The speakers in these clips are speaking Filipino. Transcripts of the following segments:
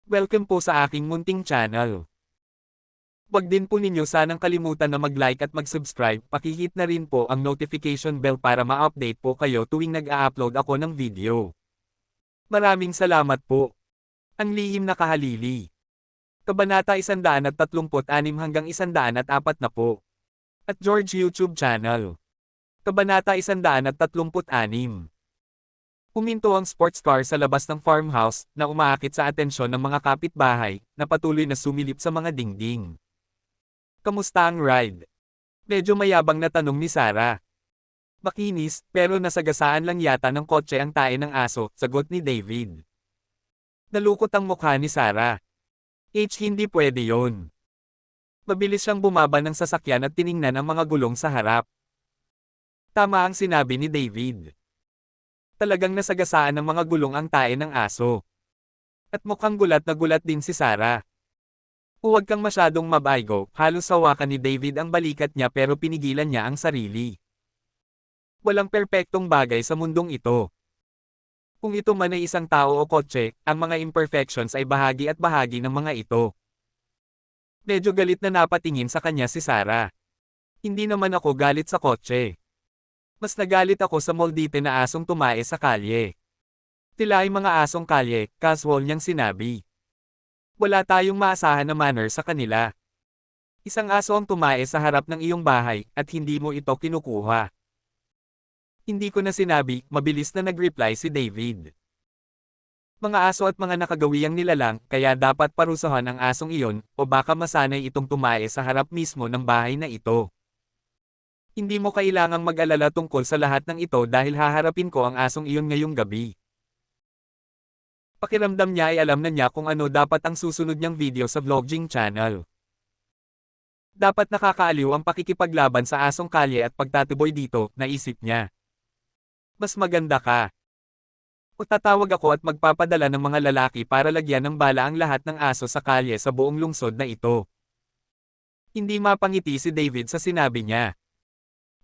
Welcome po sa aking munting channel. Huwag din po ninyo sanang kalimutan na mag-like at mag-subscribe, pakihit na rin po ang notification bell para ma-update po kayo tuwing nag-a-upload ako ng video. Maraming salamat po. Ang lihim na kahalili. Kabanata 136 hanggang 140 po. At George YouTube channel. Kabanata 136. Huminto ang sports car sa labas ng farmhouse na umaakit sa atensyon ng mga kapitbahay na patuloy na sumilip sa mga dingding. Kamusta ang ride? Medyo mayabang na tanong ni Sarah. Makinis, pero nasagasaan lang yata ng kotse ang tae ng aso, sagot ni David. Nalukot ang mukha ni Sarah. Hindi pwede yon. Mabilis siyang bumaba ng sasakyan at tiningnan ang mga gulong sa harap. Tama ang sinabi ni David. Talagang nasagasaan ng mga gulong ang tae ng aso. At mukhang gulat na gulat din si Sarah. Huwag kang masyadong mabaygo, halos hawakan ni David ang balikat niya pero pinigilan niya ang sarili. Walang perpektong bagay sa mundong ito. Kung ito man ay isang tao o kotse, ang mga imperfections ay bahagi at bahagi ng mga ito. Medyo galit na napatingin sa kanya si Sarah. Hindi naman ako galit sa kotse. Mas nagalit ako sa moldite na asong tumae sa kalye. Tila ay mga asong kalye, casual niyang sinabi. Wala tayong maasahan na manner sa kanila. Isang aso ang tumae sa harap ng iyong bahay, at hindi mo ito kinukuha. Hindi ko na sinabi, mabilis na nag-reply si David. Mga aso at mga nakagawiang nilalang, kaya dapat parusahan ang asong iyon, o baka masanay itong tumae sa harap mismo ng bahay na ito. Hindi mo kailangang mag-alala tungkol sa lahat ng ito dahil haharapin ko ang asong iyon ngayong gabi. Pakiramdam niya ay alam na niya kung ano dapat ang susunod niyang video sa vlogging channel. Dapat nakakaaliw ang pakikipaglaban sa asong kalye at pagtatuboy dito, naisip niya. Mas maganda ka. O tatawag ako at magpapadala ng mga lalaki para lagyan ng bala ang lahat ng aso sa kalye sa buong lungsod na ito. Hindi mapangiti si David sa sinabi niya.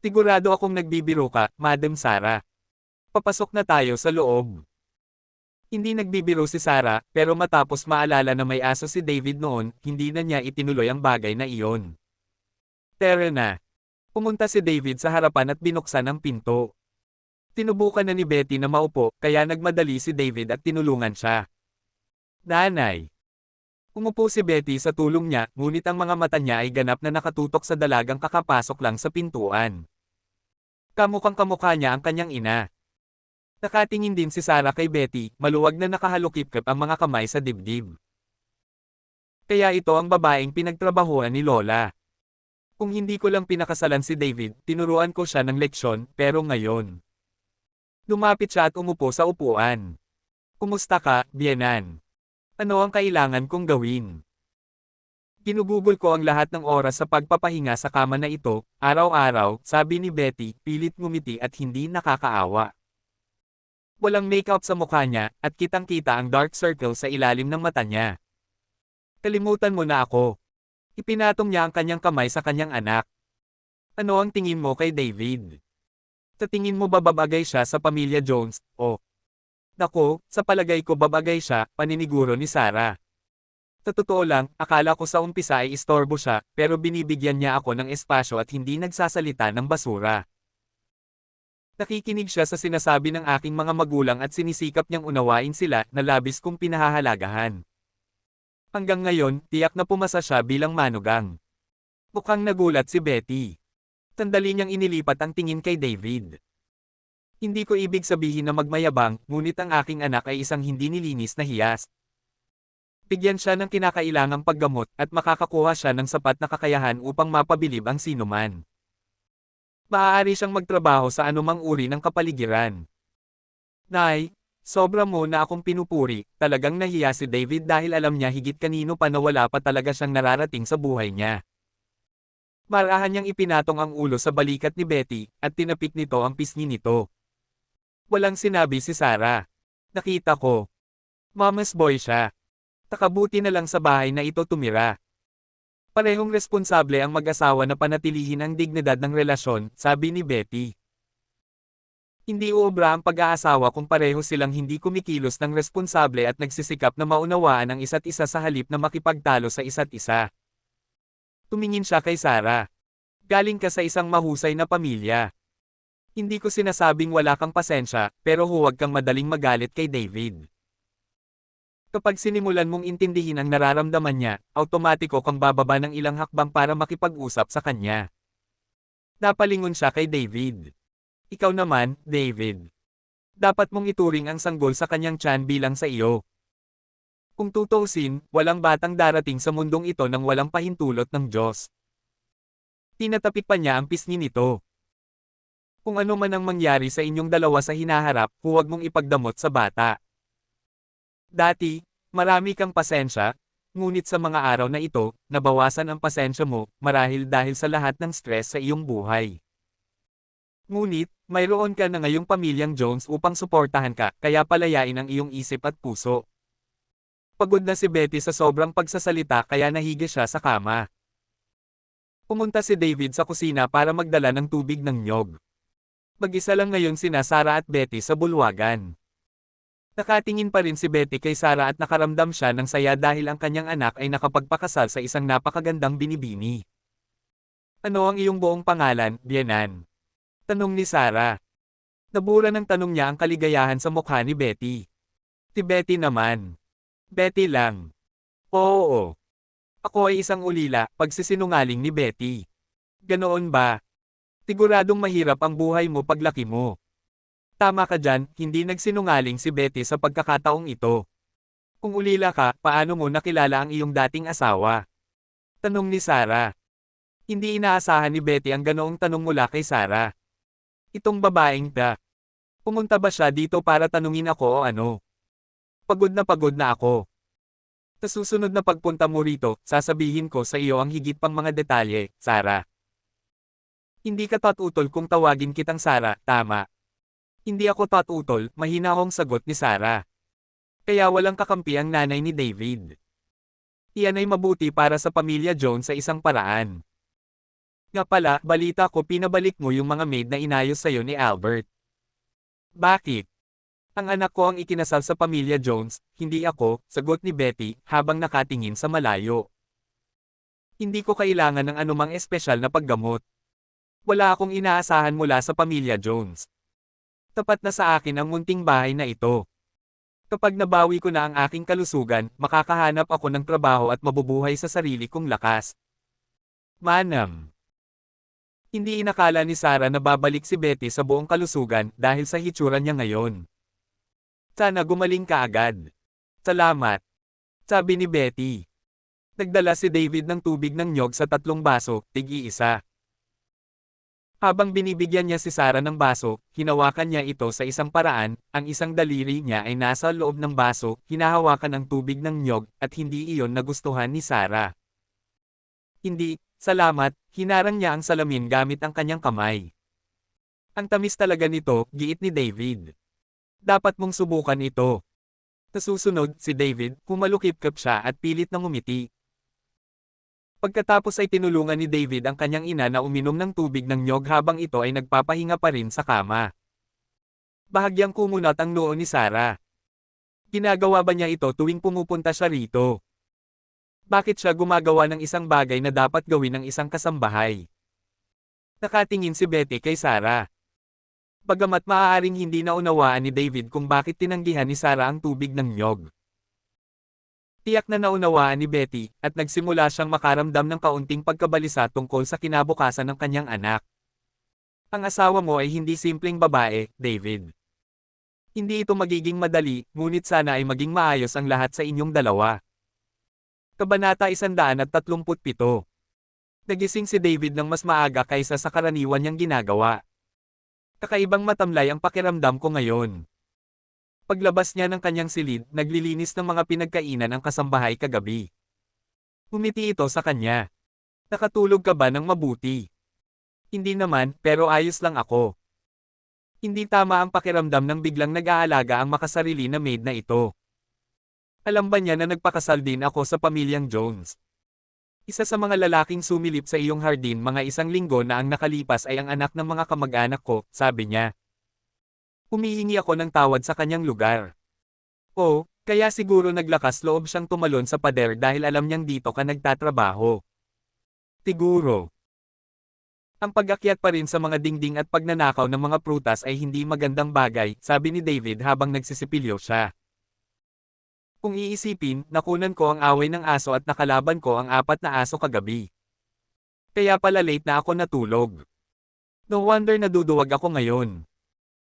Sigurado akong nagbibiro ka, Madam Sarah. Papasok na tayo sa loob. Hindi nagbibiro si Sarah, pero matapos maalala na may aso si David noon, hindi na niya itinuloy ang bagay na iyon. Tara na. Pumunta si David sa harapan at binuksan ang pinto. Tinubukan na ni Betty na maupo, kaya nagmadali si David at tinulungan siya. Nanay. Umupo si Betty sa tulong niya, ngunit ang mga mata niya ay ganap na nakatutok sa dalagang kakapasok lang sa pintuan. Kamukhang kamukha niya ang kanyang ina. Nakatingin din si Sarah kay Betty, maluwag na nakahalukip-kip ang mga kamay sa dibdib. Kaya ito ang babaeng pinagtrabahuan ni Lola. Kung hindi ko lang pinakasalan si David, tinuruan ko siya ng leksyon, pero ngayon. Lumapit siya at umupo sa upuan. Kumusta ka, Bienan? Ano ang kailangan kong gawin? Ginugugol ko ang lahat ng oras sa pagpapahinga sa kama na ito, araw-araw, sabi ni Betty, pilit ngumiti at hindi nakakaawa. Walang makeup sa mukha niya, at kitang-kita ang dark circle sa ilalim ng mata niya. Kalimutan mo na ako. Ipinatong niya ang kanyang kamay sa kanyang anak. Ano ang tingin mo kay David? Sa tingin mo ba babagay siya sa pamilya Jones, o? Nako, sa palagay ko babagay siya, paniniguro ni Sarah. Sa totoo lang, akala ko sa umpisa ay istorbo siya, pero binibigyan niya ako ng espasyo at hindi nagsasalita ng basura. Nakikinig siya sa sinasabi ng aking mga magulang at sinisikap niyang unawain sila na labis kong pinahahalagahan. Hanggang ngayon, tiyak na pumasa siya bilang manugang. Mukhang nagulat si Betty. Sandali niyang inilipat ang tingin kay David. Hindi ko ibig sabihin na magmayabang, ngunit ang aking anak ay isang hindi nilinis na hiyas. Bigyan siya ng kinakailangang paggamot at makakakuha siya ng sapat na kakayahan upang mapabilib ang sinuman. Maaari siyang magtrabaho sa anumang uri ng kapaligiran. Nay, sobra mo na akong pinupuri, talagang nahiya si David dahil alam niya higit kanino pa na wala pa talaga siyang nararating sa buhay niya. Marahan niyang ipinatong ang ulo sa balikat ni Betty, at tinapik nito ang pisngi nito. Walang sinabi si Sarah. Nakita ko. Mama's boy siya. Takabuti na lang sa bahay na ito tumira. Parehong responsable ang mag-asawa na panatilihin ang dignidad ng relasyon, sabi ni Betty. Hindi uubra ang pag-aasawa kung pareho silang hindi kumikilos ng responsable at nagsisikap na maunawaan ang isa't isa sa halip na makipagtalo sa isa't isa. Tumingin siya kay Sarah. Galing ka sa isang mahusay na pamilya. Hindi ko sinasabing wala kang pasensya, pero huwag kang madaling magalit kay David. Kapag sinimulan mong intindihin ang nararamdaman niya, automatiko kang bababa ng ilang hakbang para makipag-usap sa kanya. Napalingon siya kay David. Ikaw naman, David. Dapat mong ituring ang sanggol sa kanyang tiyan bilang sa iyo. Kung tutuusin, walang batang darating sa mundong ito nang walang pahintulot ng Diyos. Tinatapik pa niya ang pisngi nito. Kung ano man ang mangyari sa inyong dalawa sa hinaharap, huwag mong ipagdamot sa bata. Dati, marami kang pasensya, ngunit sa mga araw na ito, nabawasan ang pasensya mo, marahil dahil sa lahat ng stress sa iyong buhay. Ngunit, mayroon ka na ngayong pamilyang Jones upang suportahan ka, kaya palayain ang iyong isip at puso. Pagod na si Betty sa sobrang pagsasalita kaya nahigi siya sa kama. Pumunta si David sa kusina para magdala ng tubig ng niyog. Mag-isa lang ngayon sina Sarah at Betty sa bulwagan. Nakatingin pa rin si Betty kay Sarah at nakaramdam siya ng saya dahil ang kanyang anak ay nakapagpakasal sa isang napakagandang binibini. Ano ang iyong buong pangalan, Biyenan? Tanong ni Sarah. Nabura ng tanong niya ang kaligayahan sa mukha ni Betty. Si Betty naman. Betty lang. Oo. Ako ay isang ulila, pagsisinungaling ni Betty. Ganoon ba? Siguradong mahirap ang buhay mo paglaki mo. Tama ka dyan, hindi nagsinungaling si Betty sa pagkakataong ito. Kung ulila ka, paano mo nakilala ang iyong dating asawa? Tanong ni Sarah. Hindi inaasahan ni Betty ang ganoong tanong mula kay Sarah. Itong babaeng ta. Pumunta ba siya dito para tanungin ako o ano? Pagod na ako. Sa susunod na pagpunta mo rito, sasabihin ko sa iyo ang higit pang mga detalye, Sarah. Hindi ka tatutol kung tawagin kitang Sarah, tama. Hindi ako tatutol, mahina akong sagot ni Sarah. Kaya walang kakampi ang nanay ni David. Iyan ay mabuti para sa pamilya Jones sa isang paraan. Nga pala, balita ko pinabalik mo yung mga maid na inayos sa'yo ni Albert. Bakit? Ang anak ko ang ikinasal sa pamilya Jones, hindi ako, sagot ni Betty, habang nakatingin sa malayo. Hindi ko kailangan ng anumang espesyal na paggamot. Wala akong inaasahan mula sa pamilya Jones. Tapat na sa akin ang munting bahay na ito. Kapag nabawi ko na ang aking kalusugan, makakahanap ako ng trabaho at mabubuhay sa sarili kong lakas. Manam. Hindi inakala ni Sarah na babalik si Betty sa buong kalusugan dahil sa hitsura niya ngayon. Sana gumaling ka agad. Salamat. Sabi ni Betty. Nagdala si David ng tubig ng niyog sa 3 baso, tig-iisa. Habang binibigyan niya si Sarah ng baso, hinawakan niya ito sa isang paraan, ang isang daliri niya ay nasa loob ng baso, hinahawakan ang tubig ng niyog, at hindi iyon nagustuhan ni Sarah. Hindi, salamat, hinarang niya ang salamin gamit ang kanyang kamay. Ang tamis talaga nito, giit ni David. Dapat mong subukan ito. Sa susunod, si David, kumalukip-kap siya at pilit na ngumiti. Pagkatapos ay tinulungan ni David ang kanyang ina na uminom ng tubig ng niyog habang ito ay nagpapahinga pa rin sa kama. Bahagyang kumunat ang noo ni Sarah. Ginagawa ba niya ito tuwing pumupunta siya rito? Bakit siya gumagawa ng isang bagay na dapat gawin ng isang kasambahay? Nakatingin si Betty kay Sarah. Bagamat maaaring hindi naunawaan ni David kung bakit tinanggihan ni Sarah ang tubig ng niyog. Tiyak na naunawaan ni Betty, at nagsimula siyang makaramdam ng kaunting pagkabalisa tungkol sa kinabukasan ng kanyang anak. Ang asawa mo ay hindi simpleng babae, David. Hindi ito magiging madali, ngunit sana ay maging maayos ang lahat sa inyong dalawa. Kabanata 137. Nagising si David ng mas maaga kaysa sa karaniwan niyang ginagawa. Kakaibang matamlay ang pakiramdam ko ngayon. Paglabas niya ng kanyang silid, naglilinis ng mga pinagkainan ang kasambahay kagabi. Umiti ito sa kanya. Nakatulog ka ba ng mabuti? Hindi naman, pero ayos lang ako. Hindi tama ang pakiramdam ng biglang nag-aalaga ang makasarili na maid na ito. Alam ba niya na nagpakasal din ako sa pamilyang Jones? Isa sa mga lalaking sumilip sa iyong hardin mga 1 linggo na ang nakalipas ay ang anak ng mga kamag-anak ko, sabi niya. Humihingi ako ng tawad sa kanyang lugar. O, kaya siguro naglakas loob siyang tumalon sa pader dahil alam niyang dito ka nagtatrabaho. Siguro. Ang pag-akyat pa rin sa mga dingding at pagnanakaw ng mga prutas ay hindi magandang bagay, sabi ni David habang nagsisipilyo siya. Kung iisipin, nakunan ko ang away ng aso at nakalaban ko ang 4 na aso kagabi. Kaya pala late na ako natulog. No wonder naduduwag ako ngayon.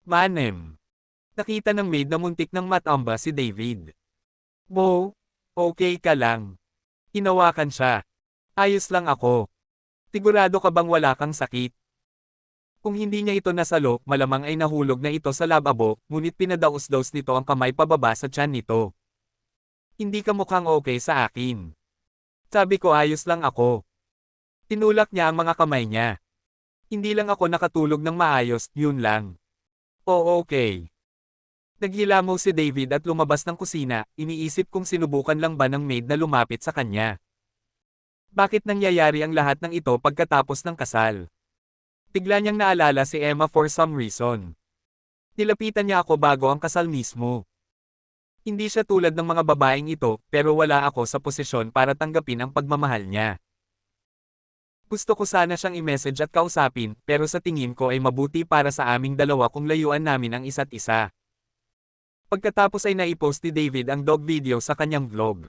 Manem. Nakita ng maid na muntik ng matamba si David. Bo, okay ka lang. Hinawakan siya. Ayos lang ako. Sigurado ka bang wala kang sakit? Kung hindi niya ito nasalo, malamang ay nahulog na ito sa lababo, ngunit pinadaos-daos nito ang kamay pababa sa tiyan nito. Hindi ka mukhang okay sa akin. Sabi ko ayos lang ako. Tinulak niya ang mga kamay niya. Hindi lang ako nakatulog ng maayos, yun lang. Oo okay. Naghilamaw si David at lumabas ng kusina, iniisip kung sinubukan lang ba ng maid na lumapit sa kanya. Bakit nangyayari ang lahat ng ito pagkatapos ng kasal? Bigla niyang naalala si Emma for some reason. Nilapitan niya ako bago ang kasal mismo. Hindi siya tulad ng mga babaeng ito, pero wala ako sa posisyon para tanggapin ang pagmamahal niya. Gusto ko sana siyang i-message at kausapin, pero sa tingin ko ay mabuti para sa aming dalawa kung layuan namin ang isa't isa. Pagkatapos ay naipost ni David ang dog video sa kanyang vlog.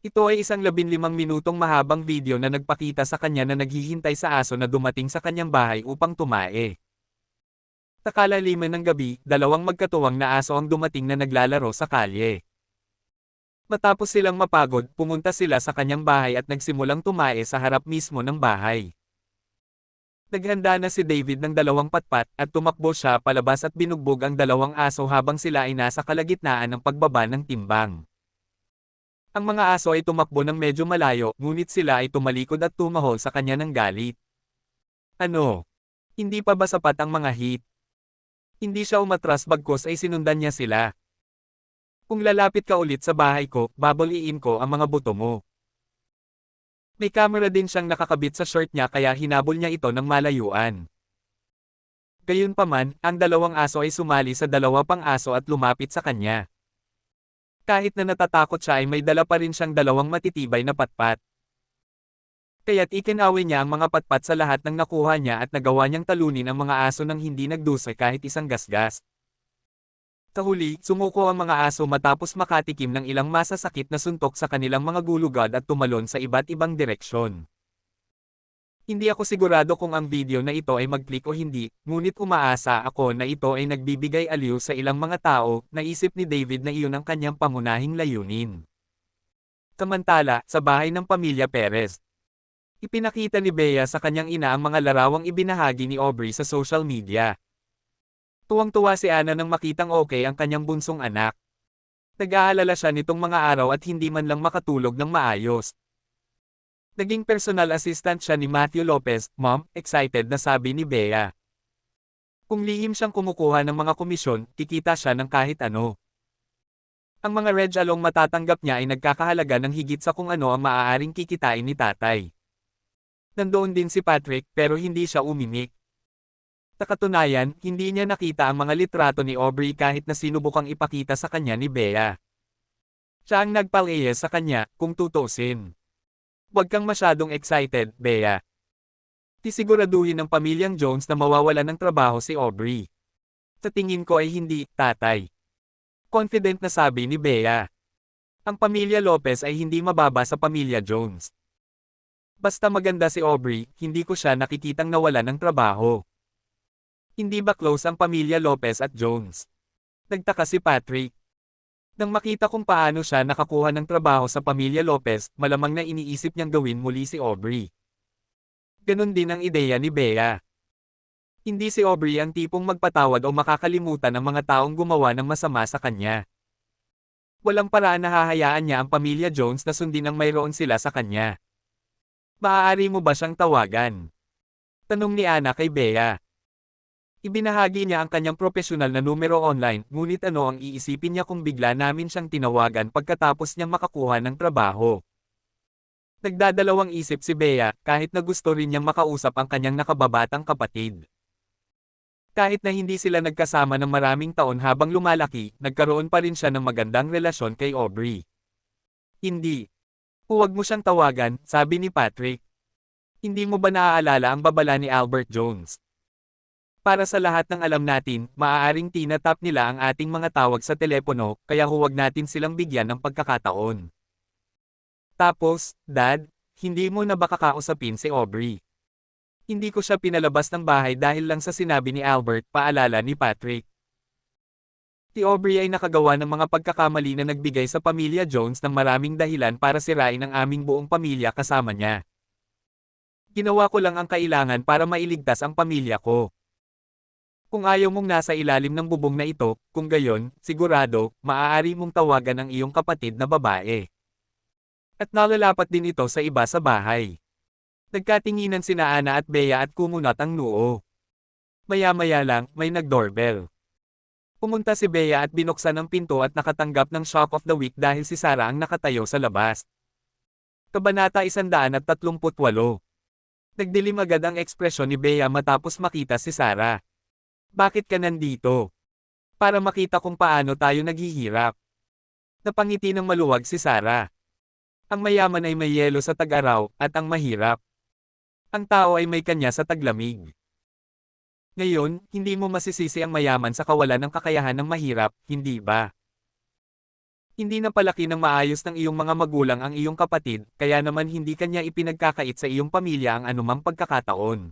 Ito ay isang 15 minutong mahabang video na nagpakita sa kanya na naghihintay sa aso na dumating sa kanyang bahay upang tumae. Takalaliman ng gabi, 2 magkatuwang na aso ang dumating na naglalaro sa kalye. Matapos silang mapagod, pumunta sila sa kanyang bahay at nagsimulang tumae sa harap mismo ng bahay. Naghanda na si David ng 2 patpat at tumakbo siya palabas at binugbog ang 2 aso habang sila ay nasa kalagitnaan ng pagbaba ng timbang. Ang mga aso ay tumakbo ng medyo malayo, ngunit sila ay tumalikod at tumahol sa kanya ng galit. Ano? Hindi pa ba sapat ang mga hit? Hindi siya umatras bagkus ay sinundan niya sila. Kung lalapit ka ulit sa bahay ko, babaliin ko ang mga buto mo. May camera din siyang nakakabit sa shirt niya kaya hinabol niya ito ng malayuan. Gayunpaman, ang 2 aso ay sumali sa 2 pang aso at lumapit sa kanya. Kahit na natatakot siya ay may dala pa rin siyang 2 matitibay na patpat. Kaya't ikinaway niya ang mga patpat sa lahat ng nakuha niya at nagawa niyang talunin ang mga aso nang hindi nagdusay kahit isang gasgas. Sa huli, sumuko ang mga aso matapos makatikim ng ilang masasakit na suntok sa kanilang mga gulugad at tumalon sa iba't ibang direksyon. Hindi ako sigurado kung ang video na ito ay mag-click o hindi, ngunit umaasa ako na ito ay nagbibigay aliw sa ilang mga tao, naisip ni David na iyon ang kanyang pangunahing layunin. Samantala, sa bahay ng pamilya Perez, ipinakita ni Bea sa kanyang ina ang mga larawang ibinahagi ni Aubrey sa social media. Tuwang-tuwa si Anna nang makitang okay ang kanyang bunsong anak. Nag-aalala siya nitong mga araw at hindi man lang makatulog ng maayos. Naging personal assistant siya ni Matthew Lopez, Mom, excited na sabi ni Bea. Kung lihim siyang kumukuha ng mga komisyon, kikita siya ng kahit ano. Ang mga regalong matatanggap niya ay nagkakahalaga ng higit sa kung ano ang maaaring kikitain ni tatay. Nandoon din si Patrick pero hindi siya umimik. Sa katunayan, hindi niya nakita ang mga litrato ni Aubrey kahit na sinubukang ipakita sa kanya ni Bea. Siya ang nagpalaya sa kanya, kung tutusin. Huwag kang masyadong excited, Bea. Sisiguraduhin ng pamilyang Jones na mawawalan ng trabaho si Aubrey. Sa tingin ko ay hindi, tatay. Confident na sabi ni Bea. Ang pamilya Lopez ay hindi mababa sa pamilya Jones. Basta maganda si Aubrey, hindi ko siya nakikitang nawalan ng trabaho. Hindi ba close ang pamilya Lopez at Jones? Nagtaka si Patrick. Nang makita kung paano siya nakakuha ng trabaho sa pamilya Lopez, malamang na iniisip niyang gawin muli si Aubrey. Ganon din ang ideya ni Bea. Hindi si Aubrey ang tipong magpatawad o makakalimutan ang mga taong gumawa ng masama sa kanya. Walang paraan na hahayaan niya ang pamilya Jones na sundin ang mayroon sila sa kanya. Maaari mo ba siyang tawagan? Tanong ni Anna kay Bea. Ibinahagi niya ang kanyang profesional na numero online, ngunit ano ang iisipin niya kung bigla namin siyang tinawagan pagkatapos niyang makakuha ng trabaho. Nagdadalawang isip si Bea, kahit na gusto rin niyang makausap ang kanyang nakababatang kapatid. Kahit na hindi sila nagkasama ng maraming taon habang lumalaki, nagkaroon pa rin siya ng magandang relasyon kay Aubrey. Hindi. Huwag mo siyang tawagan, sabi ni Patrick. Hindi mo ba naaalala ang babala ni Albert Jones? Para sa lahat ng alam natin, maaaring tinatap nila ang ating mga tawag sa telepono, kaya huwag natin silang bigyan ng pagkakataon. Tapos, Dad, hindi mo na ba kakausapin si Aubrey? Hindi ko siya pinalabas ng bahay dahil lang sa sinabi ni Albert, paalala ni Patrick. Si Aubrey ay nakagawa ng mga pagkakamali na nagbigay sa pamilya Jones ng maraming dahilan para sirain ang aming buong pamilya kasama niya. Ginawa ko lang ang kailangan para mailigtas ang pamilya ko. Kung ayaw mong nasa ilalim ng bubong na ito, kung gayon, sigurado, maaari mong tawagan ang iyong kapatid na babae. At nalalapat din ito sa iba sa bahay. Nagkatinginan sina Ana at Bea at kumunat ang noo. Maya-maya lang, may nag-doorbell. Pumunta si Bea at binuksan ang pinto at nakatanggap ng shock of the week dahil si Sarah ang nakatayo sa labas. Kabanata 138. Nagdilim agad ang ekspresyon ni Bea matapos makita si Sarah. Bakit ka nandito? Para makita kung paano tayo naghihirap. Napangiti ng maluwag si Sarah. Ang mayaman ay may yelo sa tag-araw, at ang mahirap. Ang tao ay may kanya sa taglamig. Ngayon, hindi mo masisisi ang mayaman sa kawalan ng kakayahan ng mahirap, hindi ba? Hindi na palaki ng maayos ng iyong mga magulang ang iyong kapatid, kaya naman hindi kanya ipinagkakait sa iyong pamilya ang anumang pagkakataon.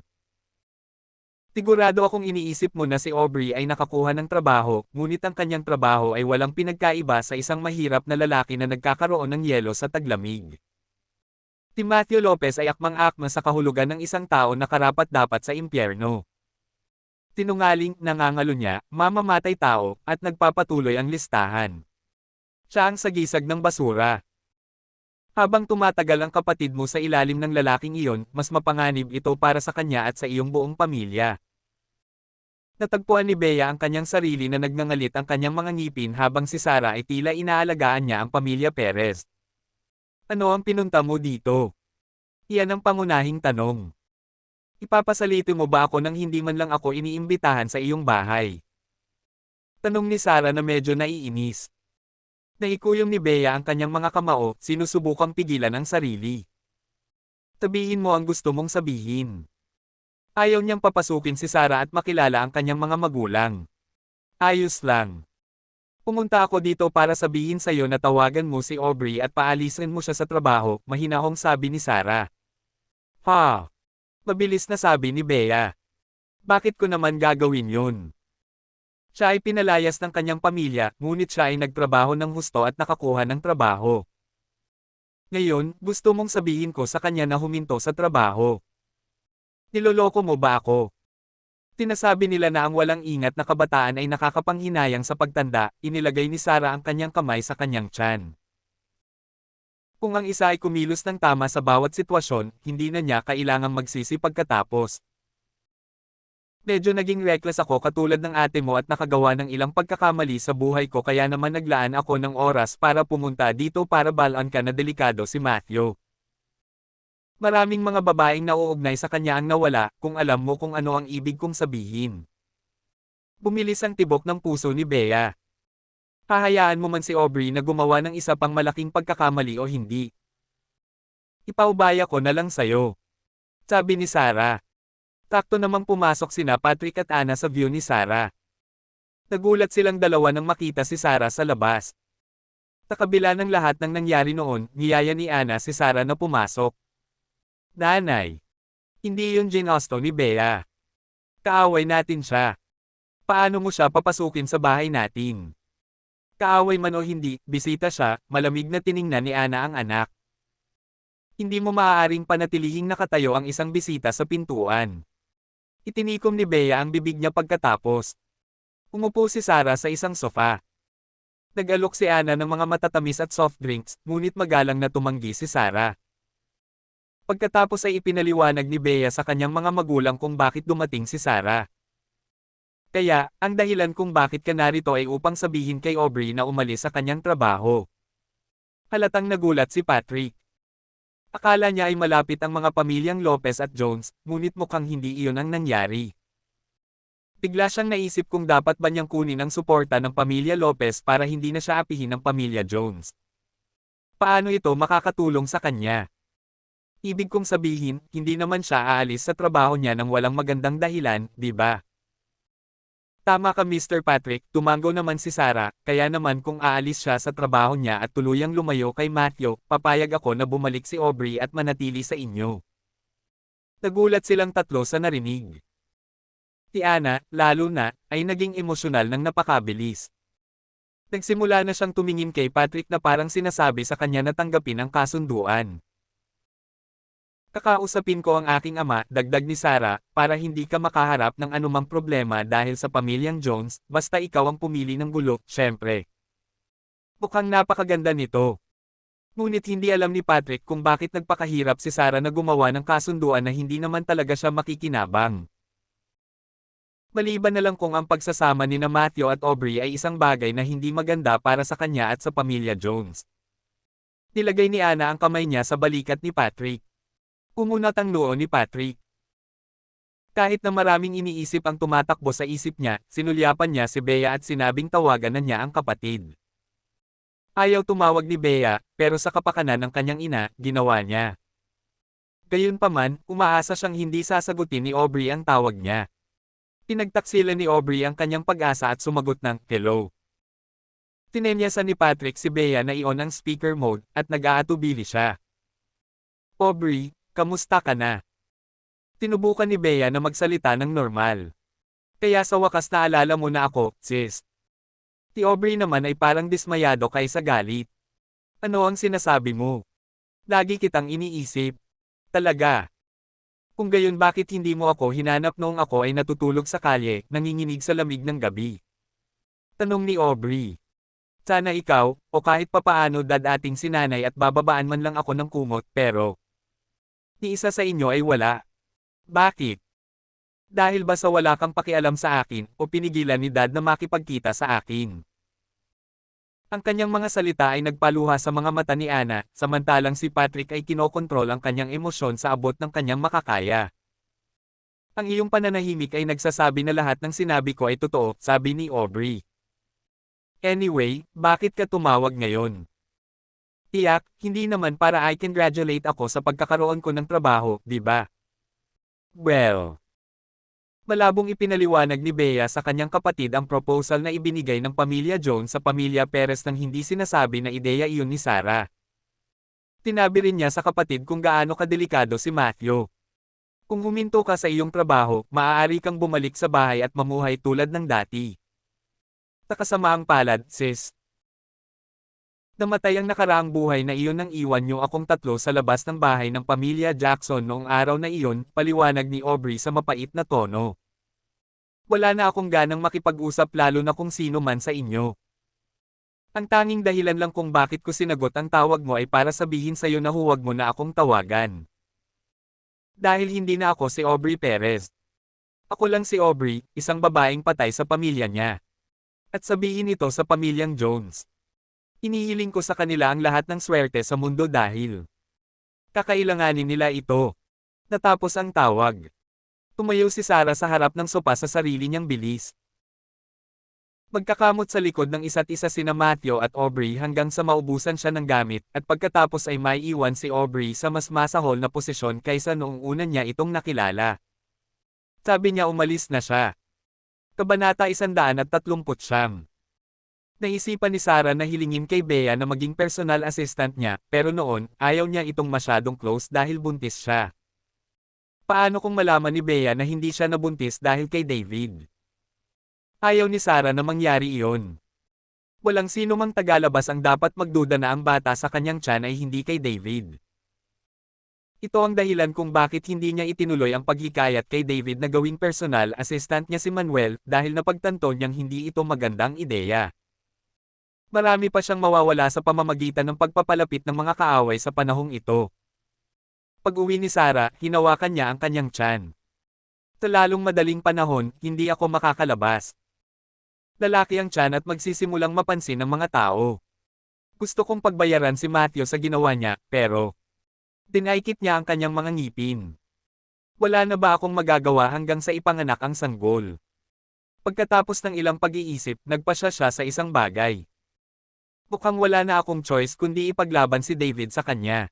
Sigurado akong iniisip mo na si Aubrey ay nakakuha ng trabaho, ngunit ang kanyang trabaho ay walang pinagkaiba sa isang mahirap na lalaki na nagkakaroon ng yelo sa taglamig. Si Matthew Lopez ay akmang-akma sa kahulugan ng isang tao na karapat-dapat sa impyerno. Sinungaling, nangangalo niya, mamamatay tao, at nagpapatuloy ang listahan. Siya ang sagisag ng basura. Habang tumatagal ang kapatid mo sa ilalim ng lalaking iyon, mas mapanganib ito para sa kanya at sa iyong buong pamilya. Natagpuan ni Bea ang kanyang sarili na nagngangalit ang kanyang mga ngipin habang si Sarah ay tila inaalagaan niya ang pamilya Perez. Ano ang pinunta mo dito? Iyan ang pangunahing tanong. Ipapasalito mo ba ako nang hindi man lang ako iniimbitahan sa iyong bahay? Tanong ni Sarah na medyo naiinis. Naikuyom ni Bea ang kanyang mga kamao, sinusubukang pigilan ang sarili. Sabihin mo ang gusto mong sabihin. Ayaw niyang papasukin si Sarah at makilala ang kanyang mga magulang. Ayos lang. Pumunta ako dito para sabihin sa iyo na tawagan mo si Aubrey at paalisin mo siya sa trabaho, mahinahong sabi ni Sarah. Ha? Mabilis na sabi ni Bea. Bakit ko naman gagawin yun? Siya ay pinalayas ng kanyang pamilya, ngunit siya ay nagtrabaho ng husto at nakakuha ng trabaho. Ngayon, gusto mong sabihin ko sa kanya na huminto sa trabaho. Niloloko mo ba ako? Tinasabi nila na ang walang ingat na kabataan ay nakakapanghinayang sa pagtanda, inilagay ni Sarah ang kanyang kamay sa kanyang tiyan. Kung ang isa ay kumilos ng tama sa bawat sitwasyon, hindi na niya kailangang magsisi pagkatapos. Medyo naging reckless ako katulad ng ate mo at nakagawa ng ilang pagkakamali sa buhay ko kaya naman naglaan ako ng oras para pumunta dito para balaan ka na delikado si Matthew. Maraming mga babaeng nauugnay sa kanya ang nawala, kung alam mo kung ano ang ibig kong sabihin. Bumilis ang tibok ng puso ni Bea. Hahayaan mo man si Aubrey na gumawa ng isa pang malaking pagkakamali o hindi. Ipaubaya ko na lang sayo. Sabi ni Sarah. Takto namang pumasok sina Patrick at Ana sa view ni Sarah. Nagulat silang dalawa nang makita si Sarah sa labas. Sa kabila ng lahat ng nangyari noon, niyaya ni Ana si Sarah na pumasok. Nanay. Hindi yun ginusto ni Bea. Kaaway natin siya. Paano mo siya papasukin sa bahay natin? Kaaway man o hindi, bisita siya, malamig na tiningnan ni Ana ang anak. Hindi mo maaaring panatilihing nakatayo ang isang bisita sa pintuan. Itinikom ni Bea ang bibig niya pagkatapos. Umupo si Sarah sa isang sofa. Nag-alok si Ana ng mga matatamis at soft drinks, ngunit magalang na tumanggi si Sarah. Pagkatapos ay ipinaliwanag ni Bea sa kanyang mga magulang kung bakit dumating si Sarah. Kaya, ang dahilan kung bakit ka narito ay upang sabihin kay Aubrey na umalis sa kanyang trabaho. Halatang nagulat si Patrick. Akala niya ay malapit ang mga pamilyang Lopez at Jones, ngunit mukhang hindi iyon ang nangyari. Bigla siyang naisip kung dapat ba niyang kunin ang suporta ng pamilya Lopez para hindi na siya apihin ng pamilya Jones. Paano ito makakatulong sa kanya? Ibig kong sabihin, hindi naman siya aalis sa trabaho niya nang walang magandang dahilan, di ba? Tama ka Mr. Patrick, tumango naman si Sarah, kaya naman kung aalis siya sa trabaho niya at tuluyang lumayo kay Matthew, papayag ako na bumalik si Aubrey at manatili sa inyo. Nagulat silang tatlo sa narinig. Si Anna, lalo na, ay naging emosyonal ng napakabilis. Nagsimula na siyang tumingin kay Patrick na parang sinasabi sa kanya na tanggapin ang kasunduan. Kakausapin ko ang aking ama, dagdag ni Sarah, para hindi ka makaharap ng anumang problema dahil sa pamilyang Jones, basta ikaw ang pumili ng gulo, syempre. Mukhang napakaganda nito. Ngunit hindi alam ni Patrick kung bakit nagpakahirap si Sarah na gumawa ng kasunduan na hindi naman talaga siya makikinabang. Maliban na lang kung ang pagsasama ni na Matthew at Aubrey ay isang bagay na hindi maganda para sa kanya at sa pamilya Jones. Nilagay ni Anna ang kamay niya sa balikat ni Patrick. Pumunat ang noo ni Patrick. Kahit na maraming iniisip ang tumatakbo sa isip niya, sinulyapan niya si Bea at sinabing tawagan na niya ang kapatid. Ayaw tumawag ni Bea, pero sa kapakanan ng kanyang ina, ginawa niya. Gayunpaman, umaasa siyang hindi sasagutin ni Aubrey ang tawag niya. Pinagtaksilan ni Aubrey ang kanyang pag-asa at sumagot ng hello. Tinenyasan ni Patrick si Bea na i-on ang speaker mode at nag-aatubili siya. Aubrey, kamusta ka na? Tinubukan ni Bea na magsalita ng normal. Kaya sa wakas naalala mo na ako, sis. Si Aubrey naman ay parang dismayado kaysa galit. Ano ang sinasabi mo? Lagi kitang iniisip. Talaga. Kung gayon bakit hindi mo ako hinanap noong ako ay natutulog sa kalye, nanginginig sa lamig ng gabi? Tanong ni Aubrey. Sana ikaw, o kahit papaano dadating si nanay at bababaan man lang ako ng kumot, pero ni isa sa inyo ay wala. Bakit? Dahil ba sa wala kang pakialam sa akin, o pinigilan ni dad na makipagkita sa akin? Ang kanyang mga salita ay nagpaluha sa mga mata ni Anna, samantalang si Patrick ay kinokontrol ang kanyang emosyon sa abot ng kanyang makakaya. Ang iyong pananahimik ay nagsasabi na lahat ng sinabi ko ay totoo, sabi ni Aubrey. Anyway, bakit ka tumawag ngayon? Tiyak, hindi naman para i-congratulate ako sa pagkakaroon ko ng trabaho, di ba? Well, malabong ipinaliwanag ni Bea sa kanyang kapatid ang proposal na ibinigay ng pamilya Jones sa pamilya Perez nang hindi sinasabi na ideya iyon ni Sarah. Tinabi rin niya sa kapatid kung gaano kadelikado si Matthew. Kung huminto ka sa iyong trabaho, maaari kang bumalik sa bahay at mamuhay tulad ng dati. Sa kasamaang palad, sis. Namatay ang nakaraang buhay na iyon nang iwan niyo akong tatlo sa labas ng bahay ng pamilya Jackson noong araw na iyon, paliwanag ni Aubrey sa mapait na tono. Wala na akong ganang makipag-usap lalo na kung sino man sa inyo. Ang tanging dahilan lang kung bakit ko sinagot ang tawag mo ay para sabihin sa'yo na huwag mo na akong tawagan. Dahil hindi na ako si Aubrey Perez. Ako lang si Aubrey, isang babaeng patay sa pamilya niya. At sabihin ito sa pamilyang Jones. Inihiling ko sa kanila ang lahat ng swerte sa mundo dahil kakailanganin nila ito. Natapos ang tawag. Tumayo si Sarah sa harap ng sopa sa sarili niyang bilis. Magkakamot sa likod ng isa't isa sina Matthew at Aubrey hanggang sa maubusan siya ng gamit at pagkatapos ay maiiwan si Aubrey sa mas masahol na posisyon kaysa noong una niya itong nakilala. Sabi niya umalis na siya. Kabanata 139. Naisipan ni Sarah na hilingin kay Bea na maging personal assistant niya, pero noon, ayaw niya itong masyadong close dahil buntis siya. Paano kung malaman ni Bea na hindi siya nabuntis dahil kay David? Ayaw ni Sarah na mangyari iyon. Walang sino mang tagalabas ang dapat magduda na ang bata sa kanyang tiyan ay hindi kay David. Ito ang dahilan kung bakit hindi niya itinuloy ang paghikayat kay David na gawing personal assistant niya si Manuel dahil napagtanto niyang hindi ito magandang ideya. Marami pa siyang mawawala sa pamamagitan ng pagpapalapit ng mga kaaway sa panahong ito. Pag-uwi ni Sarah, hinawakan niya ang kanyang tiyan. Sa lalong madaling panahon, hindi ako makakalabas. Lalaki ang tiyan at magsisimulang mapansin ng mga tao. Gusto kong pagbayaran si Matthew sa ginawa niya, pero dinaikit niya ang kanyang mga ngipin. Wala na ba akong magagawa hanggang sa ipanganak ang sanggol? Pagkatapos ng ilang pag-iisip, nagpasya siya sa isang bagay. Mukhang wala na akong choice kundi ipaglaban si David sa kanya.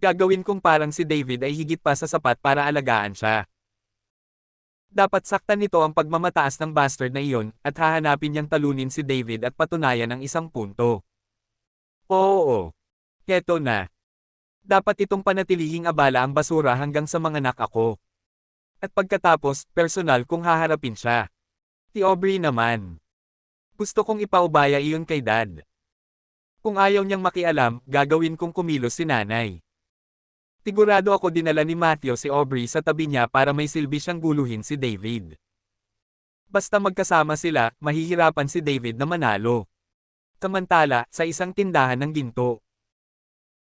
Gagawin kong parang si David ay higit pa sa sapat para alagaan siya. Dapat saktan nito ang pagmamataas ng bastard na iyon, at hahanapin niyang talunin si David at patunayan ang isang punto. Oo. Keto na. Dapat itong panatilihing abala ang basura hanggang sa manganak ako. At pagkatapos, personal kung haharapin siya. Si Aubrey naman. Gusto kong ipaubaya iyon kay Dad. Kung ayaw niyang makialam, gagawin kong kumilos si Nanay. Sigurado ako dinala ni Matthew si Aubrey sa tabi niya para may silbi siyang guluhin si David. Basta magkasama sila, mahihirapan si David na manalo. Samantala, sa isang tindahan ng ginto.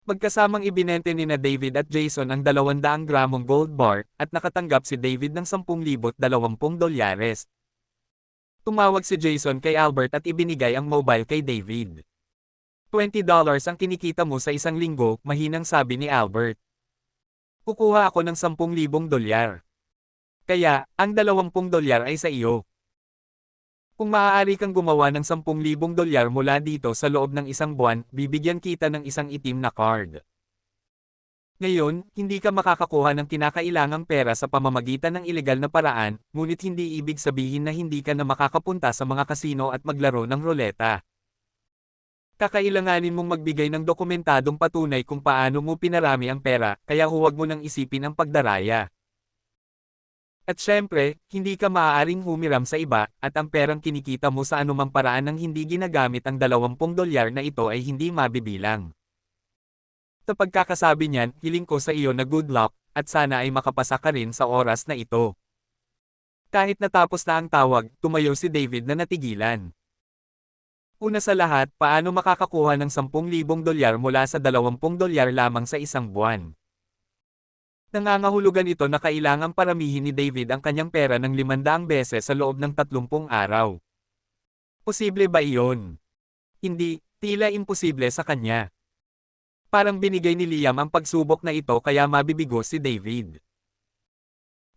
Magkasamang ibinente ni na David at Jason ang 200 gramong gold bar, at nakatanggap si David ng $10,020. Tumawag si Jason kay Albert at ibinigay ang mobile kay David. $20 ang kinikita mo sa isang linggo, mahinang sabi ni Albert. Kukuha ako ng $10,000. Kaya, ang $20 ay sa iyo. Kung maaari kang gumawa ng $10,000 mula dito sa loob ng isang buwan, bibigyan kita ng isang itim na card. Ngayon, hindi ka makakakuha ng kinakailangang pera sa pamamagitan ng ilegal na paraan, ngunit hindi ibig sabihin na hindi ka na makakapunta sa mga kasino at maglaro ng ruleta. Kakailanganin mong magbigay ng dokumentadong patunay kung paano mo pinarami ang pera, kaya huwag mo nang isipin ang pagdaraya. At syempre, hindi ka maaaring humiram sa iba, at ang perang kinikita mo sa anumang paraan ng hindi ginagamit ang $20 na ito ay hindi mabibilang. Sa pagkakasabi niyan, hiling ko sa iyo na good luck, at sana ay makapasa ka rin sa oras na ito. Kahit natapos na ang tawag, tumayo si David na natigilan. Una sa lahat, paano makakakuha ng $10,000 mula sa $20 lamang sa isang buwan? Nangangahulugan ito na kailangang paramihin ni David ang kanyang pera ng 500 beses sa loob ng 30 araw. Posible ba iyon? Hindi, tila imposible sa kanya. Parang binigay ni Liam ang pagsubok na ito kaya mabibigo si David.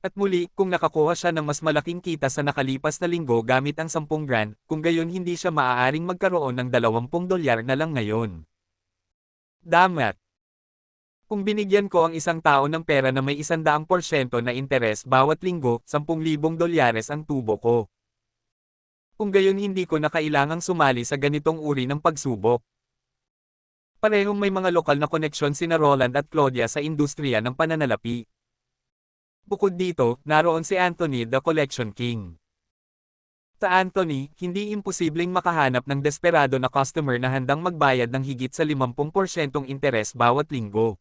At muli, kung nakakuha siya ng mas malaking kita sa nakalipas na linggo gamit ang 10 grand, kung gayon hindi siya maaaring magkaroon ng $20 na lang ngayon. Damat! Kung binigyan ko ang isang tao ng pera na may 100% na interes bawat linggo, $10,000 ang tubo ko. Kung gayon hindi ko na kailangang sumali sa ganitong uri ng pagsubok. Parehong may mga lokal na koneksyon sina Roland at Claudia sa industriya ng pananalapi. Bukod dito, naroon si Anthony the Collection King. Sa Anthony, hindi imposibleng makahanap ng desperado na customer na handang magbayad ng higit sa 50% interes bawat linggo.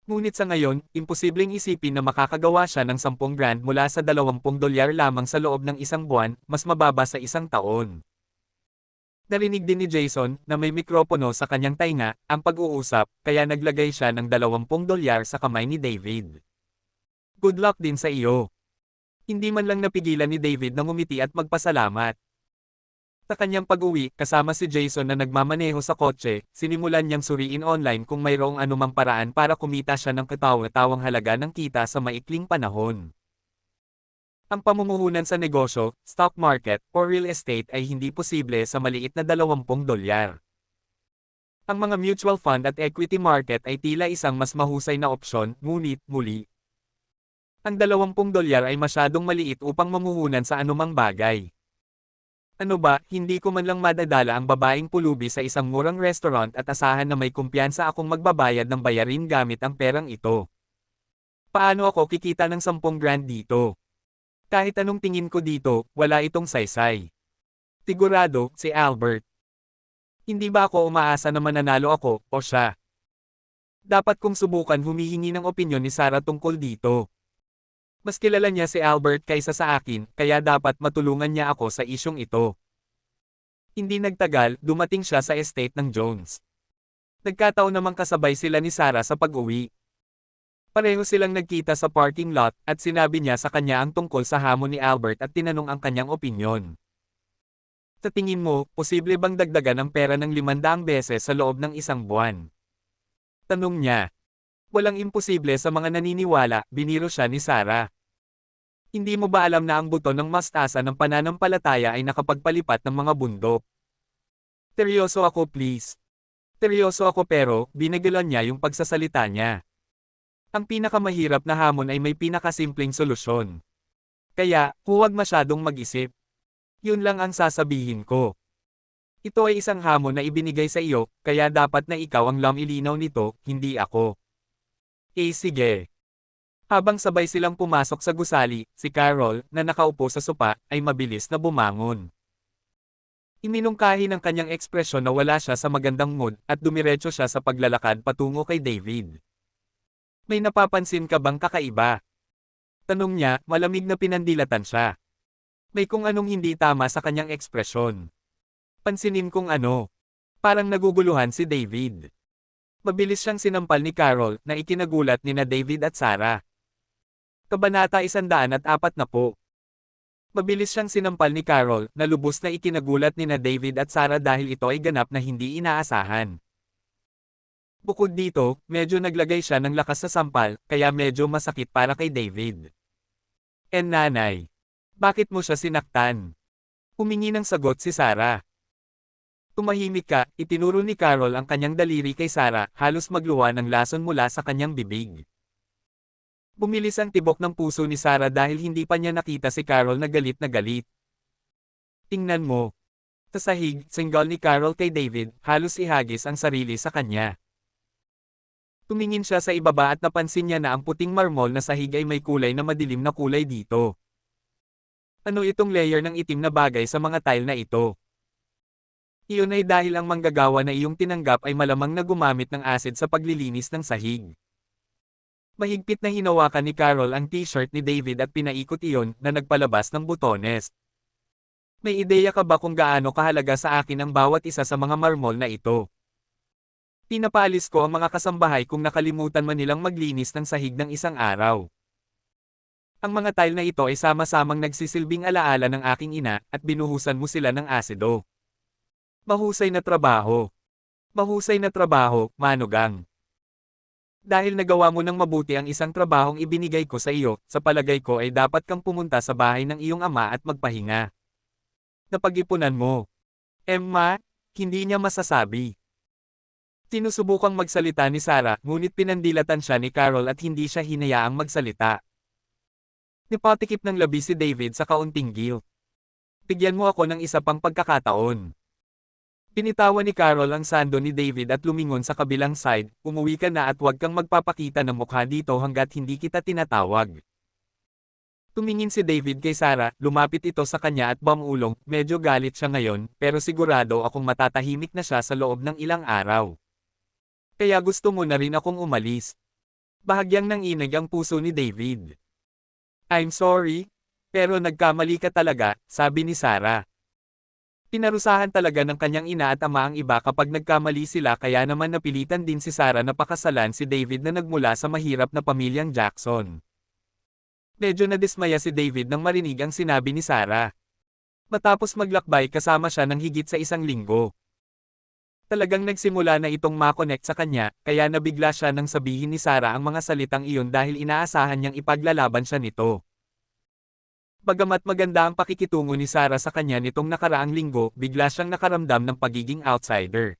Ngunit sa ngayon, imposibleng isipin na makakagawa siya ng 10 grand mula sa $20 lamang sa loob ng isang buwan, mas mababa sa isang taon. Narinig din ni Jason, na may mikropono sa kanyang tainga, ang pag-uusap, kaya naglagay siya ng $20 sa kamay ni David. Good luck din sa iyo. Hindi man lang napigilan ni David na ngumiti at magpasalamat. Sa kanyang pag-uwi, kasama si Jason na nagmamaneho sa kotse, sinimulan niyang suriin online kung mayroong anumang paraan para kumita siya ng katawa-tawang halaga ng kita sa maikling panahon. Ang pamumuhunan sa negosyo, stock market, o real estate ay hindi posible sa maliit na $20. Ang mga mutual fund at equity market ay tila isang mas mahusay na opsyon, ngunit, muli. Ang $20 ay masyadong maliit upang mamuhunan sa anumang bagay. Ano ba, hindi ko man lang madadala ang babaeng pulubi sa isang murang restaurant at asahan na may kumpiyansa akong magbabayad ng bayarin gamit ang perang ito. Paano ako kikita ng 10 grand dito? Kahit anong tingin ko dito, wala itong saysay. Sigurado, si Albert. Hindi ba ako umaasa na mananalo ako, o siya? Dapat kong subukan humihingi ng opinyon ni Sarah tungkol dito. Mas kilala niya si Albert kaysa sa akin, kaya dapat matulungan niya ako sa isyong ito. Hindi nagtagal, dumating siya sa estate ng Jones. Nagkataon namang kasabay sila ni Sarah sa pag-uwi. Pareho silang nagkita sa parking lot, at sinabi niya sa kanya ang tungkol sa hamon ni Albert at tinanong ang kanyang opinyon. Sa tingin mo, posible bang dagdagan ang pera ng 500 beses sa loob ng isang buwan? Tanong niya. Walang imposible sa mga naniniwala, biniro siya ni Sarah. Hindi mo ba alam na ang buto ng mastasa ng pananampalataya ay nakapagpalipat ng mga bundok? Seryoso ako please. Seryoso ako pero, binagalan niya yung pagsasalita niya. Ang pinakamahirap na hamon ay may pinakasimpleng solusyon. Kaya, huwag masyadong mag-isip. Yun lang ang sasabihin ko. Ito ay isang hamon na ibinigay sa iyo, kaya dapat na ikaw ang lumilinaw nito, hindi ako. Sige. Habang sabay silang pumasok sa gusali, si Carol, na nakaupo sa sopa, ay mabilis na bumangon. Iminungkahi ng kanyang ekspresyon na wala siya sa magandang mood, at dumiretso siya sa paglalakad patungo kay David. May napapansin ka bang kakaiba? Tanong niya, malamig na pinandilatan siya. May kung anong hindi tama sa kanyang ekspresyon. Pansinin kung ano. Parang naguguluhan si David. Mabilis siyang sinampal ni Carol, na ikinagulat nina David at Sarah. Kabanata 140. Mabilis siyang sinampal ni Carol, na lubos na ikinagulat nina David at Sarah dahil ito ay ganap na hindi inaasahan. Bukod dito, medyo naglagay siya ng lakas sa sampal, kaya medyo masakit para kay David. Nanay. Bakit mo siya sinaktan? Humingi ng sagot si Sarah. Tumahimik ka, itinuro ni Carol ang kanyang daliri kay Sarah, halos magluha ng lason mula sa kanyang bibig. Bumilis ang tibok ng puso ni Sarah dahil hindi pa niya nakita si Carol na galit na galit. Tingnan mo. Sa sahig, single ni Carol kay David, halos ihagis ang sarili sa kanya. Tumingin siya sa ibaba at napansin niya na ang puting marmol na sahig ay may kulay na madilim na kulay dito. Ano itong layer ng itim na bagay sa mga tile na ito? Iyon ay dahil ang manggagawa na iyong tinanggap ay malamang na gumamit ng acid sa paglilinis ng sahig. Mahigpit na hinawakan ni Carol ang t-shirt ni David at pinaikot iyon na nagpalabas ng butones. May ideya ka ba kung gaano kahalaga sa akin ang bawat isa sa mga marmol na ito? Pinapaalis ko ang mga kasambahay kung nakalimutan man nilang maglinis ng sahig ng isang araw. Ang mga tile na ito ay sama-samang nagsisilbing alaala ng aking ina at binuhusan mo sila ng asido. Mahusay na trabaho. Mahusay na trabaho, Manugang. Dahil nagawa mo ng mabuti ang isang trabahong ibinigay ko sa iyo, sa palagay ko ay dapat kang pumunta sa bahay ng iyong ama at magpahinga. Napag-ipunan mo. Emma, hindi niya masasabi. Sinusubukang magsalita ni Sarah, ngunit pinandilatan siya ni Carol at hindi siya hinayaang magsalita. Nipatikip ng labi si David sa kaunting guilt. Bigyan mo ako ng isa pang pagkakataon. Pinitawan ni Carol ang sando ni David at lumingon sa kabilang side, umuwi ka na at huwag kang magpapakita ng mukha dito hanggat hindi kita tinatawag. Tumingin si David kay Sarah, lumapit ito sa kanya at bumulong, medyo galit siya ngayon, pero sigurado akong matatahimik na siya sa loob ng ilang araw. Kaya gusto mo na rin akong umalis. Bahagyang nanginig ang puso ni David. I'm sorry, pero nagkamali ka talaga, sabi ni Sarah. Pinarusahan talaga ng kanyang ina at ama ang iba kapag nagkamali sila kaya naman napilitan din si Sarah na pakasalan si David na nagmula sa mahirap na pamilyang Jackson. Medyo nadismaya si David nang marinig ang sinabi ni Sarah. Matapos maglakbay kasama siya ng higit sa 1 linggo. Talagang nagsimula na itong makonect sa kanya, kaya nabigla siya nang sabihin ni Sarah ang mga salitang iyon dahil inaasahan niyang ipaglalaban siya nito. Bagamat maganda ang pakikitungo ni Sarah sa kanya nitong nakaraang linggo, bigla siyang nakaramdam ng pagiging outsider.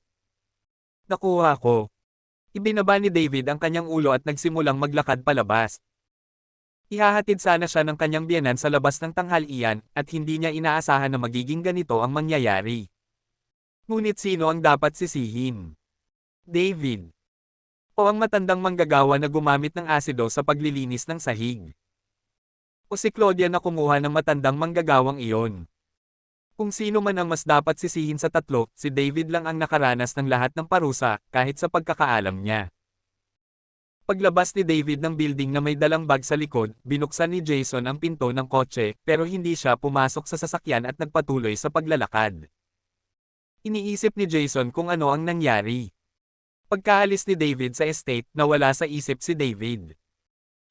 Nakuha ko. Ibinaba ni David ang kanyang ulo at nagsimulang maglakad palabas. Ihahatid sana siya ng kanyang biyenan sa labas ng tanghalian, at hindi niya inaasahan na magiging ganito ang mangyayari. Ngunit sino ang dapat sisihin? David. O ang matandang manggagawa na gumamit ng asido sa paglilinis ng sahig? O si Claudia na kumuha ng matandang manggagawang iyon? Kung sino man ang mas dapat sisihin sa tatlo, si David lang ang nakaranas ng lahat ng parusa, kahit sa pagkakaalam niya. Paglabas ni David ng building na may dalang bag sa likod, binuksan ni Jason ang pinto ng kotse, pero hindi siya pumasok sa sasakyan at nagpatuloy sa paglalakad. Iniisip ni Jason kung ano ang nangyari. Pagkaalis ni David sa estate, nawala sa isip si David.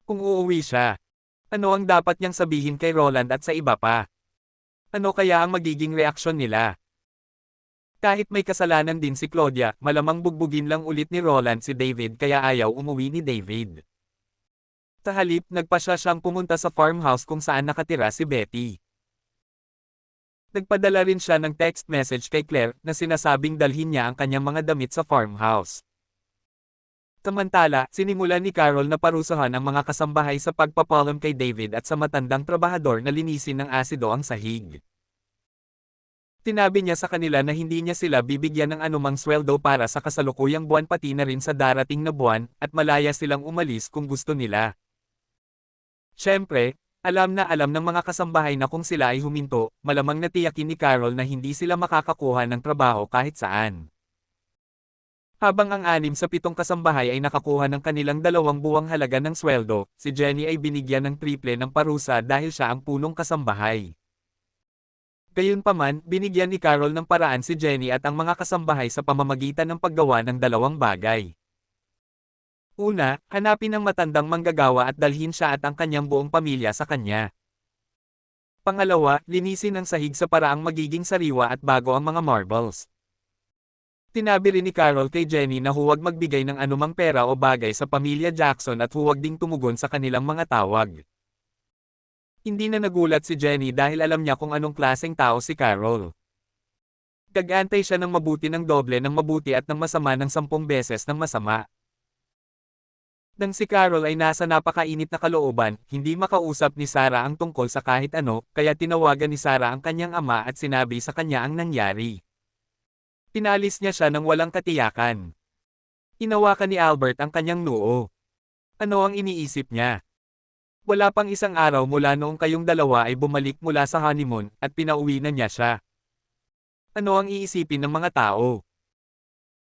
Kung uuwi siya, ano ang dapat niyang sabihin kay Roland at sa iba pa? Ano kaya ang magiging reaksyon nila? Kahit may kasalanan din si Claudia, malamang bugbugin lang ulit ni Roland si David kaya ayaw umuwi ni David. Sa halip, nagpasya siyang pumunta sa farmhouse kung saan nakatira si Betty. Nagpadala rin siya ng text message kay Claire na sinasabing dalhin niya ang kanyang mga damit sa farmhouse. Samantala, sinimulan ni Carol na parusahan ang mga kasambahay sa pagpapalam kay David at sa matandang trabahador na linisin ng asido ang sahig. Tinabi niya sa kanila na hindi niya sila bibigyan ng anumang sweldo para sa kasalukuyang buwan pati na rin sa darating na buwan, at malaya silang umalis kung gusto nila. Siyempre, alam na alam ng mga kasambahay na kung sila ay huminto, malamang natiyakin ni Carol na hindi sila makakakuha ng trabaho kahit saan. Habang ang 6 sa 7 kasambahay ay nakakuha ng kanilang 2 buwang halaga ng sweldo, si Jenny ay binigyan ng triple ng parusa dahil siya ang punong kasambahay. Gayunpaman, binigyan ni Carol ng paraan si Jenny at ang mga kasambahay sa pamamagitan ng paggawa ng 2 bagay. Una, hanapin ang matandang manggagawa at dalhin siya at ang kanyang buong pamilya sa kanya. Pangalawa, linisin ang sahig sa paraang magiging sariwa at bago ang mga marbles. Tinabi rin ni Carol kay Jenny na huwag magbigay ng anumang pera o bagay sa pamilya Jackson at huwag ding tumugon sa kanilang mga tawag. Hindi na nagulat si Jenny dahil alam niya kung anong klaseng tao si Carol. Gag-antay siya ng mabuti ng doble ng mabuti at ng masama ng 10 beses ng masama. Nang si Carol ay nasa napakainit na kalooban, hindi makausap ni Sarah ang tungkol sa kahit ano, kaya tinawagan ni Sarah ang kanyang ama at sinabi sa kanya ang nangyari. Pinalis niya siya ng walang katiyakan. Inawakan ni Albert ang kanyang noo. Ano ang iniisip niya? Wala pang isang araw mula noong kayong dalawa ay bumalik mula sa honeymoon, at pinauwi na niya siya. Ano ang iisipin ng mga tao?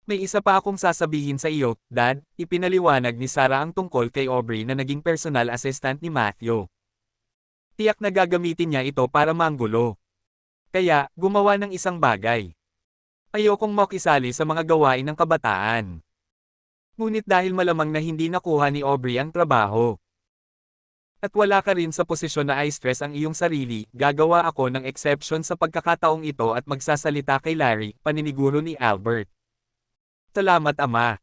May isa pa akong sasabihin sa iyo, Dad, ipinaliwanag ni Sarah ang tungkol kay Aubrey na naging personal assistant ni Matthew. Tiyak na gagamitin niya ito para manggulo. Kaya, gumawa ng isang bagay. Ayokong makisali sa mga gawain ng kabataan. Ngunit dahil malamang na hindi nakuha ni Aubrey ang trabaho, at wala ka rin sa posisyon na i-stress ang iyong sarili, gagawa ako ng exception sa pagkakataong ito at magsasalita kay Larry, paniniguro ni Albert. Salamat Ama.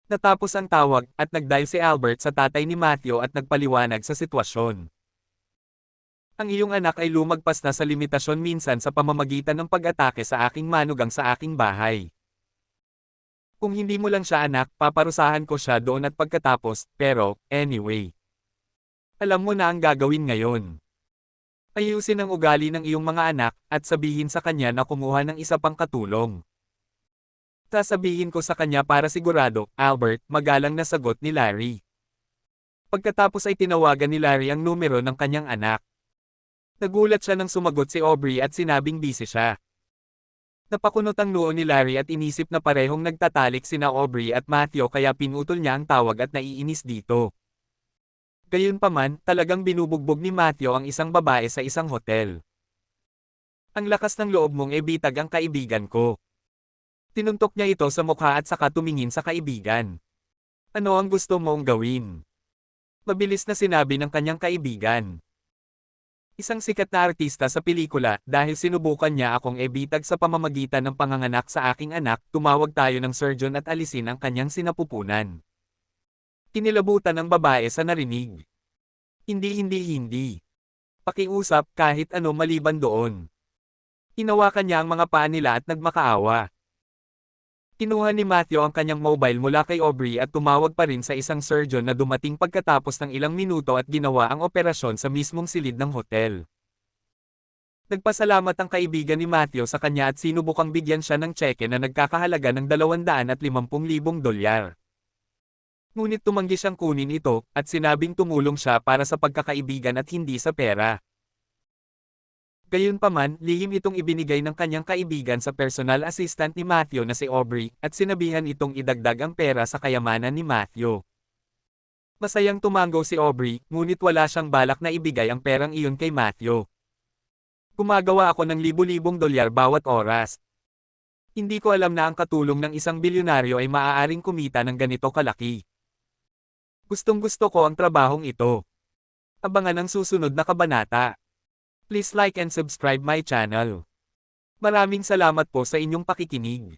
Natapos ang tawag, at nagdial si Albert sa tatay ni Matthew at nagpaliwanag sa sitwasyon. Ang iyong anak ay lumagpas na sa limitasyon minsan sa pamamagitan ng pag-atake sa aking manugang sa aking bahay. Kung hindi mo lang siya anak, paparusahan ko siya doon at pagkatapos, pero, anyway. Alam mo na ang gagawin ngayon. Ayusin ang ugali ng iyong mga anak, at sabihin sa kanya na kumuha ng isa pang katulong. Sasabihin ko sa kanya para sigurado, Albert, magalang na sagot ni Larry. Pagkatapos ay tinawagan ni Larry ang numero ng kanyang anak. Nagulat siya nang sumagot si Aubrey at sinabing busy siya. Napakunot ang noo ni Larry at inisip na parehong nagtatalik sina Aubrey at Matthew kaya pinutol niya ang tawag at naiinis dito. Gayunpaman, talagang binubugbog ni Matthew ang isang babae sa isang hotel. Ang lakas ng loob mong ebitag ang kaibigan ko. Tinuntok niya ito sa mukha at saka tumingin sa kaibigan. Ano ang gusto mong gawin? Mabilis na sinabi ng kanyang kaibigan. Isang sikat na artista sa pelikula, dahil sinubukan niya akong ebitag sa pamamagitan ng panganganak sa aking anak, tumawag tayo ng surgeon at alisin ang kanyang sinapupunan. Kinilabutan ng babae sa narinig. Hindi. Pakiusap kahit ano maliban doon. Hinawakan niya ang mga paa nila at nagmakaawa. Kinuha ni Matthew ang kanyang mobile mula kay Aubrey at tumawag pa rin sa isang surgeon na dumating pagkatapos ng ilang minuto at ginawa ang operasyon sa mismong silid ng hotel. Nagpasalamat ang kaibigan ni Matthew sa kanya at sinubukang bigyan siya ng tseke na nagkakahalaga ng $250,000. Ngunit tumanggi siyang kunin ito, at sinabing tumulong siya para sa pagkakaibigan at hindi sa pera. Gayunpaman, lihim itong ibinigay ng kanyang kaibigan sa personal assistant ni Matthew na si Aubrey, at sinabihan itong idagdag ang pera sa kayamanan ni Matthew. Masayang tumango si Aubrey, ngunit wala siyang balak na ibigay ang perang iyon kay Matthew. Gumagawa ako ng libu-libong dolyar bawat oras. Hindi ko alam na ang katulong ng isang bilyonaryo ay maaaring kumita ng ganito kalaki. Gustong-gusto ko ang trabahong ito. Abangan ang susunod na kabanata. Please like and subscribe my channel. Maraming salamat po sa inyong pakikinig.